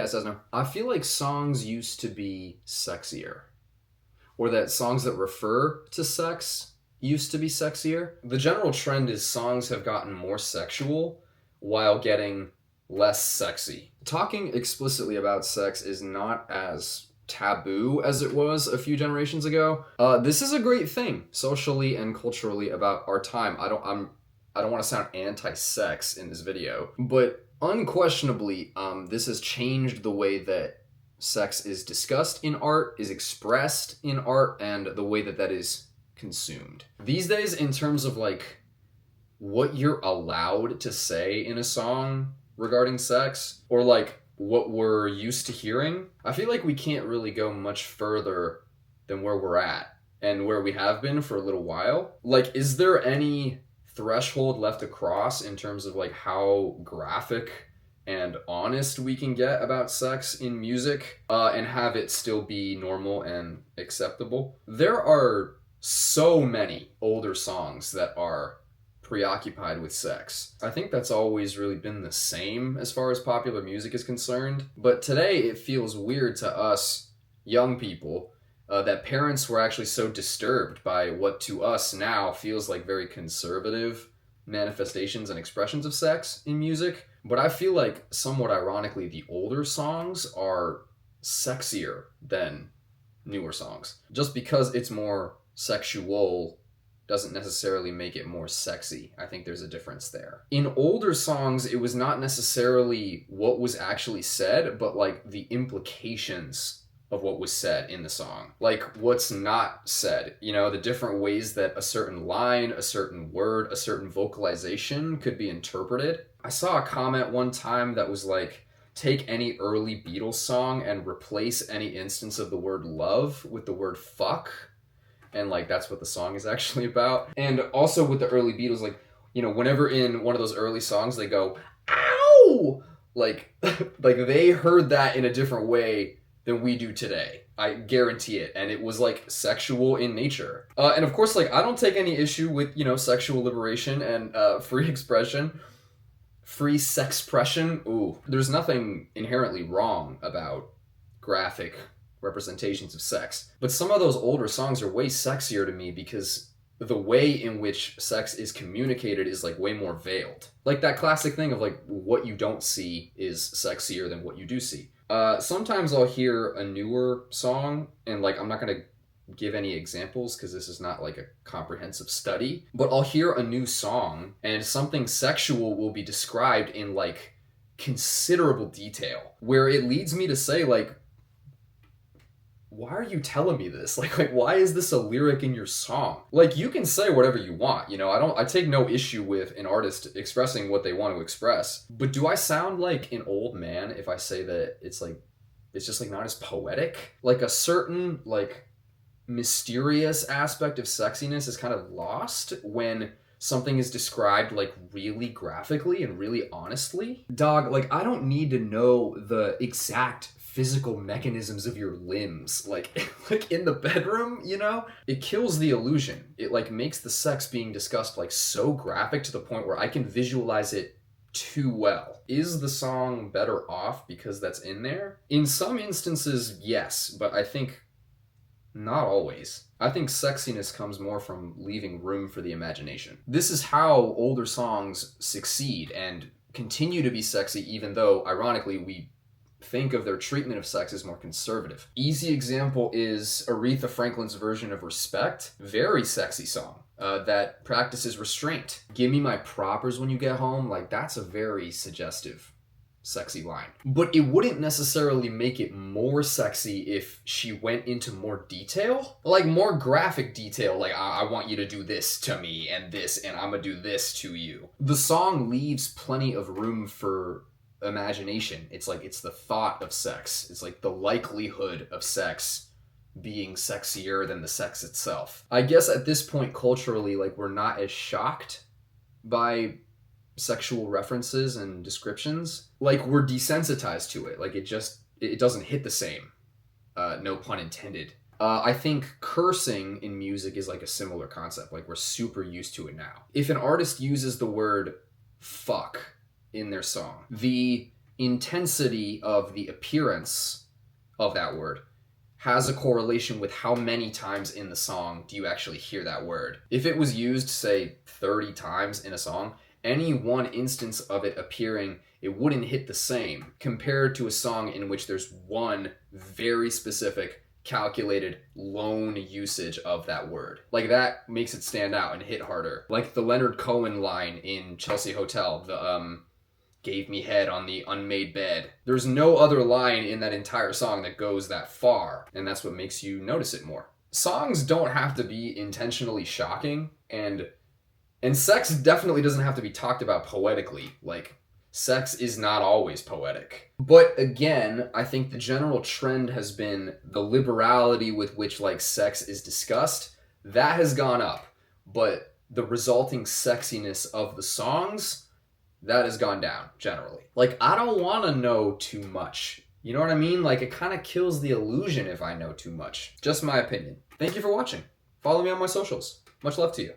Sezno. I feel like songs used to be sexier, or that songs that refer to sex used to be sexier. The general trend is songs have gotten more sexual while getting less sexy. Talking explicitly about sex is not as taboo as it was a few generations ago. This is a great thing socially and culturally about our time. I don't want to sound anti-sex in this video, but unquestionably, this has changed the way that sex is discussed in art, is expressed in art, and the way that that is consumed. These days, in terms of like what you're allowed to say in a song regarding sex, or like what we're used to hearing, I feel like we can't really go much further than where we're at and where we have been for a little while. Like, is there any threshold left to cross in terms of like how graphic and honest we can get about sex in music and have it still be normal and acceptable? There are so many older songs that are preoccupied with sex. I think that's always really been the same as far as popular music is concerned, but today it feels weird to us young people that parents were actually so disturbed by what to us now feels like very conservative manifestations and expressions of sex in music. But I feel like, somewhat ironically, the older songs are sexier than newer songs. Just because it's more sexual doesn't necessarily make it more sexy. I think there's a difference there. In older songs, it was not necessarily what was actually said, but like the implications of what was said in the song. Like what's not said, you know, the different ways that a certain line, a certain word, a certain vocalization could be interpreted. I saw a comment one time that was like, take any early Beatles song and replace any instance of the word love with the word fuck. And like that's what the song is actually about. And also with the early Beatles, like, you know, whenever in one of those early songs they go, ow! Like like they heard that in a different way than we do today. I guarantee it. And it was like sexual in nature. And of course, like I don't take any issue with, you know, sexual liberation and free expression. Free sexpression. Ooh. There's nothing inherently wrong about graphic representations of sex. But some of those older songs are way sexier to me because the way in which sex is communicated is like way more veiled. Like that classic thing of like what you don't see is sexier than what you do see. Sometimes I'll hear a newer song and like I'm not gonna give any examples because this is not like a comprehensive study, but I'll hear a new song and something sexual will be described in like considerable detail where it leads me to say like, why are you telling me this? Like why is this a lyric in your song? Like you can say whatever you want, you know, I take no issue with an artist expressing what they want to express, but do I sound like an old man if I say that it's just like not as poetic? Like a certain like mysterious aspect of sexiness is kind of lost when something is described like really graphically and really honestly. Dog, like I don't need to know the exact physical mechanisms of your limbs like like in the bedroom, you know? It kills the illusion. It like makes the sex being discussed like so graphic to the point where I can visualize it too well. Is the song better off because that's in there? In some instances, yes, but I think not always. I think sexiness comes more from leaving room for the imagination. This is how older songs succeed and continue to be sexy even though, ironically, we think of their treatment of sex as more conservative. Easy example is Aretha Franklin's version of Respect. Very sexy song that practices restraint. Give me my propers when you get home. Like that's a very suggestive, sexy line. But it wouldn't necessarily make it more sexy if she went into more detail. Like more graphic detail, like I want you to do this to me and this and I'm gonna do this to you. The song leaves plenty of room for imagination. It's like it's the thought of sex. It's like the likelihood of sex being sexier than the sex itself. I guess at this point culturally, like we're not as shocked by sexual references and descriptions. Like we're desensitized to it. Like it doesn't hit the same. No pun intended. I think cursing in music is like a similar concept. Like we're super used to it now. If an artist uses the word fuck in their song, the intensity of the appearance of that word has a correlation with how many times in the song do you actually hear that word. If it was used, say, 30 times in a song, any one instance of it appearing, it wouldn't hit the same compared to a song in which there's one very specific, calculated, lone usage of that word. Like, that makes it stand out and hit harder. Like the Leonard Cohen line in Chelsea Hotel, the gave me head on the unmade bed. There's no other line in that entire song that goes that far, and that's what makes you notice it more. Songs don't have to be intentionally shocking, and sex definitely doesn't have to be talked about poetically. Like, sex is not always poetic. But again, I think the general trend has been the liberality with which, like, sex is discussed. That has gone up, but the resulting sexiness of the songs, that has gone down, generally. Like, I don't want to know too much. You know what I mean? Like, it kind of kills the illusion if I know too much. Just my opinion. Thank you for watching. Follow me on my socials. Much love to you.